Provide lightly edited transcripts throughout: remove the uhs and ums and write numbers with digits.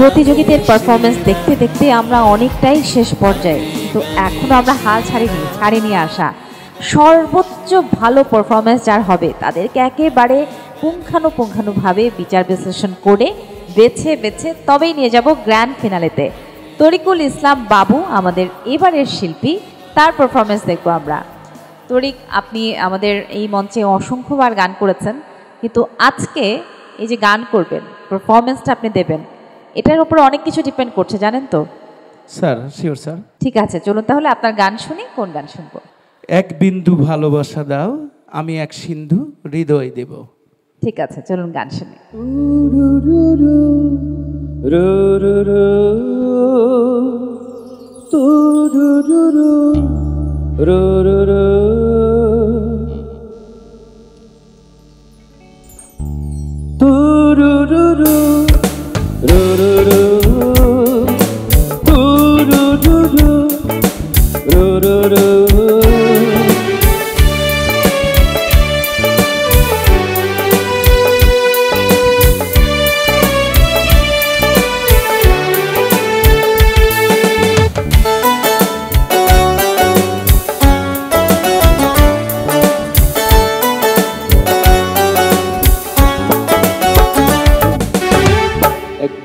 প্রতিযোগীদের পারফরমেন্স দেখতে দেখতে আমরা অনেকটাই শেষ পর্যায়ে, কিন্তু এখনও আমরা হাল ছাড়িনি আশা। সর্বোচ্চ ভালো পারফরমেন্স যার হবে তাদেরকে একেবারে পুঙ্খানুপুঙ্খানুভাবে বিচার বিশ্লেষণ করে বেছে তবেই নিয়ে যাব গ্র্যান্ড ফিনালেতে। তরিকুল ইসলাম বাবু আমাদের এবারের শিল্পী, তার পারফরমেন্স দেখব আমরা। তরিক, আপনি আমাদের এই মঞ্চে অসংখ্যবার গান করেছেন, কিন্তু আজকে এই যে গান করবেন, পারফরমেন্সটা আপনি দেবেন, এটার উপর অনেক কিছু ডিপেন্ড করছে, জানেন তো? Sir, sure sir. ঠিক আছে, চলুন তাহলে আপনার গান শুনি। কোন গান শুনবো? এক বিন্দু ভালোবাসা দাও, আমি এক সিন্ধু হৃদয় দেব। ঠিক আছে, চলুন গান শুনি।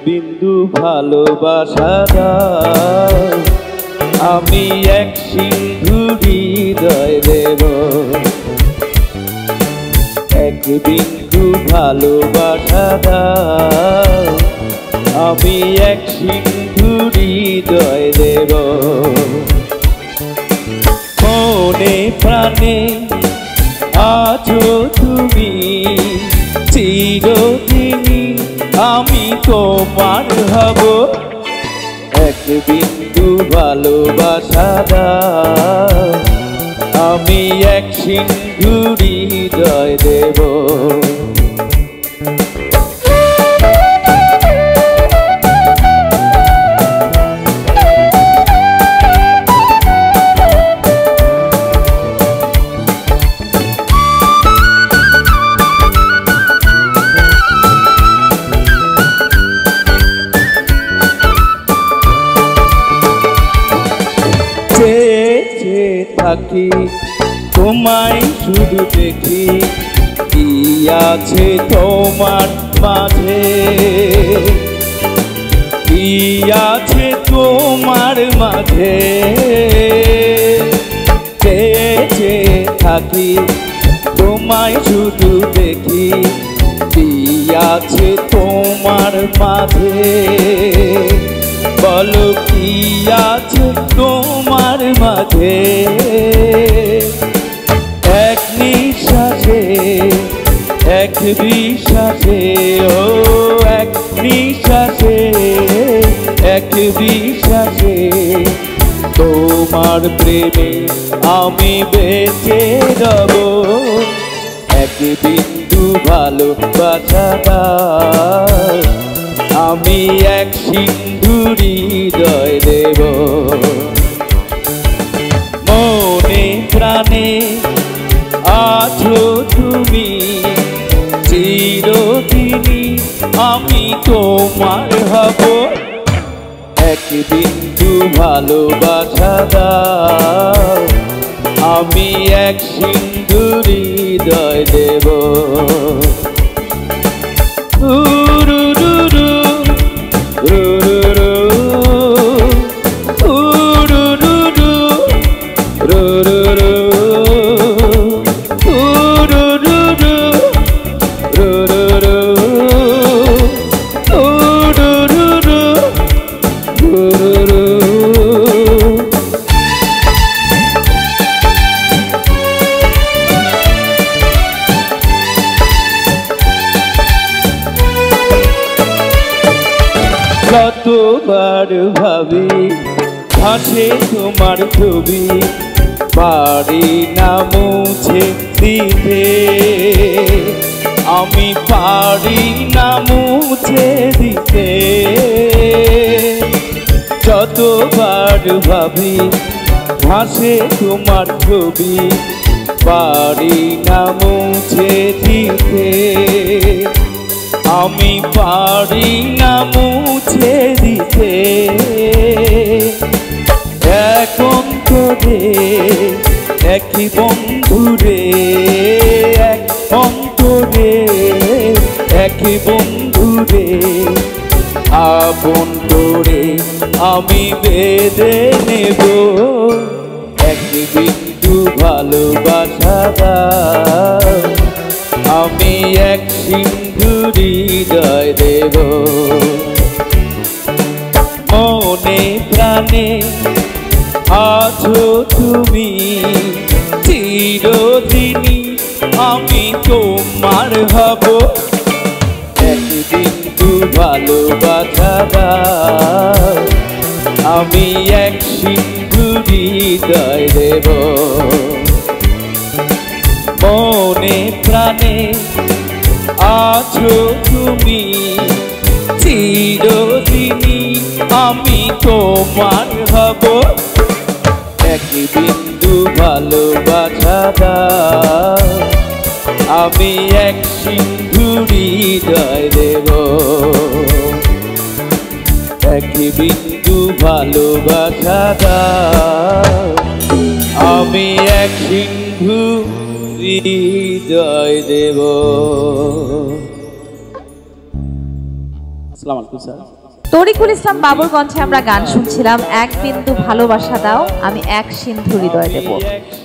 বিন্দু ভালোবাসা দাও, আমি এক সিন্ধু হৃদয় দেব। এক বিন্দু ভালোবাসা দাও, আমি এক সিন্ধু হৃদয় দেব। মনে প্রাণে আছো তুমি, চিরদিনই আমি তোমার হব। এক বিন্দু ভালোবাসা দাও, আমি এক সিন্ধু হৃদয় দেব। থাকি তোমায় শুধু দেখি, কি আছে তোমার মাঝে, কি আছে তোমার মাঝে। চেয়ে থাকি তোমায় শুধু দেখি, কি আছে তোমার মাঝে। বলো কি আছে তোমার মাঝে। এক নিঃশ্বাসে এক বিশ্বাসে, ও এক নিঃশ্বাসে এক বিশ্বাসে, তোমার প্রেমে আমি বেঁচে যাব। এক বিন্দু ভালোবাসা দাও, আমি এক সিন্ধু হৃদয় দেব। মনে প্রাণে আছো তুমি, চিরদিনই আমি তোমার হব। এক বিন্দু ভালোবাসা দাও, আমি এক সিন্ধু হৃদয় দেব। কতবার ভাবি ভাসে তোমার ছবি, পারি না মুছে দিতে, আমি পারি না মুছে দিতে। যতবার ভাবি ভাসে তোমার ছবি, পারি না মুছে দিতে। আমি পারি না মুছে দিতে এক অন্তরে একই বন্ধুরে এক অন্তরে একই বন্ধুরে আপন করে আমি বেঁধে নেব এক বিন্দু ভালোবাসা দাও আমি এক সিন্ধু হৃদয় দেব মনে প্রাণে আছো তুমি চিরদিনই আমি তোমার হব এক বিন্দু ভালোবাসা দাও আমি এক সিন্ধু হৃদয় দেব মনে প্রাণে আছো তুমি চিরদিনই আমি তোমার হব এক বিন্দু ভালোবাসা দাও আমি এক সিন্ধু হৃদয় দেব এক বিন্দু ভালোবাসা দাও আমি এক সিন্ধু হৃদয় দেব। আসসালামু আলাইকুম স্যার। তরিকুল ইসলাম বাবুর কণ্ঠে আমরা গান শুনছিলাম এক বিন্দু ভালোবাসা দাও আমি এক সিন্ধু হৃদয় দেব।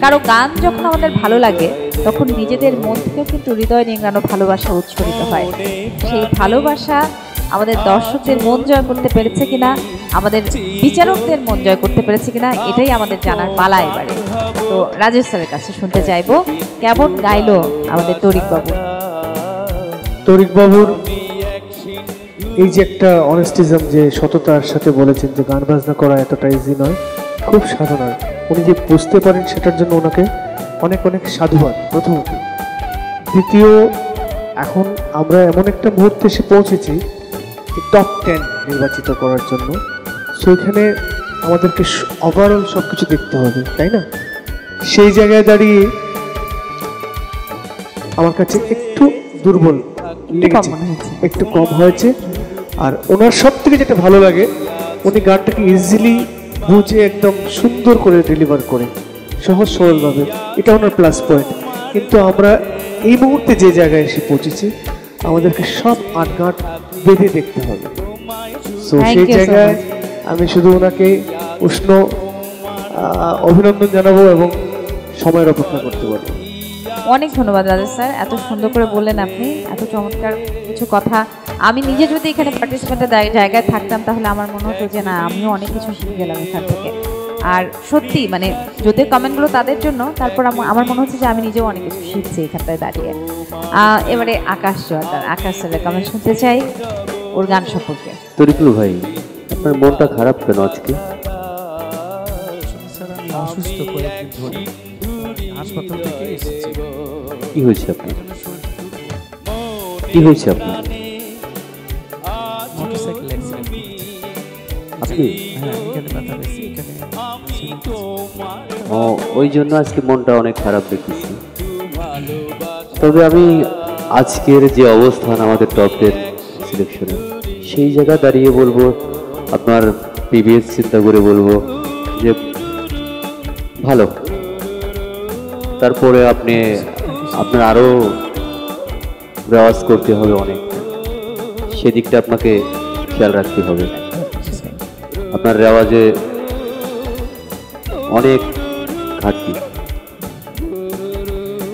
কারো গান যখন আমাদের ভালো লাগে তখন নিজেদের মন থেকেও কিন্তু হৃদয় নিংড়ানো ভালোবাসা উচ্ছ্বরিত হয়। সেই ভালোবাসা আমাদের দর্শকদের মন জয় করতে পেরেছে কিনা, আমাদের বিচারকদের মন জয় করতে পেরেছে কিনা, এটাই আমাদের জানার পালা এবারে। তো রাজেশ স্যারের কাছে শুনতে চাইবো কেমন গাইলো আমাদের তরিক বাবু। তরিক বাবুর এই যে একটা অনেস্টিজম, যে সততার সাথে বলেছেন যে গান বাজনা করা এতটা ইজি নয়, খুব সাধনার। উনি যে বুঝতে পারেন সেটার জন্য ওনাকে অনেক অনেক সাধুবাদ প্রথমত। দ্বিতীয়, এখন আমরা এমন একটা মুহূর্তে এসে পৌঁছেছি টপ 10 নির্বাচিত করার জন্য। সো এখানে আমাদেরকে ওভারঅল সব কিছু দেখতে হবে, তাই না? সেই জায়গায় দাঁড়িয়ে আমার কাছে একটু দুর্বল লেগেছে, একটু কম হয়েছে। আর ওনার সব থেকে যেটা ভালো লাগে, উনি গানটাকে ইজিলি বুঝে একদম সুন্দর করে ডেলিভার করে, সহজ সরলভাবে। এটা ওনার প্লাস পয়েন্ট। কিন্তু আমরা এই মুহূর্তে যে জায়গায় এসে পৌঁছেছি, আমাদেরকে সব আটঘাট বেঁধে দেখতে হবে। সো সেই জায়গায় আমি শুধু ওনাকে উষ্ণ অভিনন্দন জানাবো এবং সময়ের অপেক্ষা করতে পারবো। অনেক ধন্যবাদ রাজেশ স্যার, এত সুন্দর করে বললেন আপনি, এত চমৎকার কিছু কথা। আমি নিজে যদি এখানে পার্টিসিপেন্টের জায়গায় থাকতাম তাহলে আমার মনে হতো যে না, আমিও অনেক কিছু শিখে গেলাম এখান থেকে। আর সত্যি মানে যদি কমেন্টগুলো তাদের জন্য, তারপর আমার মনে হচ্ছে যে আমি নিজেও অনেক কিছু শিখছি এখানটায় দাঁড়িয়ে। এবারে আকাশ জোয়ারদার, আকাশ স্যারের কমেন্ট শুনতে চাই ওর গান সম্পর্কে। তরিকুল ভাই, আপনার মনটা খারাপ কেন আজকে? অসুস্থ কয়েকদিন ধরে হাসপাতাল থেকে এসেছি। কি হয়েছে আপনার? কি হয়েছে আপনার? মোটরসাইকেল অ্যাক্সিডেন্ট আপনি? হ্যাঁ, এখানে ব্যথা পেয়েছি, এখানে। ও, ওই জন্য আজকে মনটা অনেক খারাপ দেখেছি। তবে আমি আজকের যে অবস্থান আমাদের টপ 10 সিলেকশনে, সেই জায়গায় দাঁড়িয়ে বলবো, আপনার প্রিভিয়াস চিন্তা করে বলবো যে ভালো। তারপরে আপনার আরও রেওয়াজ করতে হবে অনেক, সেদিকটা আপনাকে খেয়াল রাখতে হবে। আপনার রেওয়াজে অনেক ঘাটতি।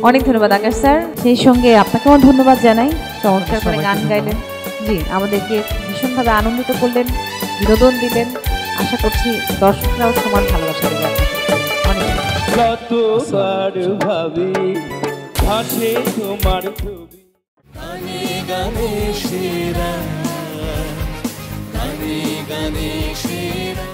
অনেক ধন্যবাদ আকাশ স্যার, সেই সঙ্গে আপনাকেও ধন্যবাদ জানাই, চমৎকার করে গান গাইলেন। জি, আমাদেরকে ভীষণভাবে আনন্দিত করলেন, বিনোদন দিলেন। আশা করছি দর্শকরাও সমান ভালোবাসা দেবে আপনাকে। অনেক কতবার ভাবি ভাসে তোমার ছবি। গানে গানে সেরা, গানে গানে সেরা।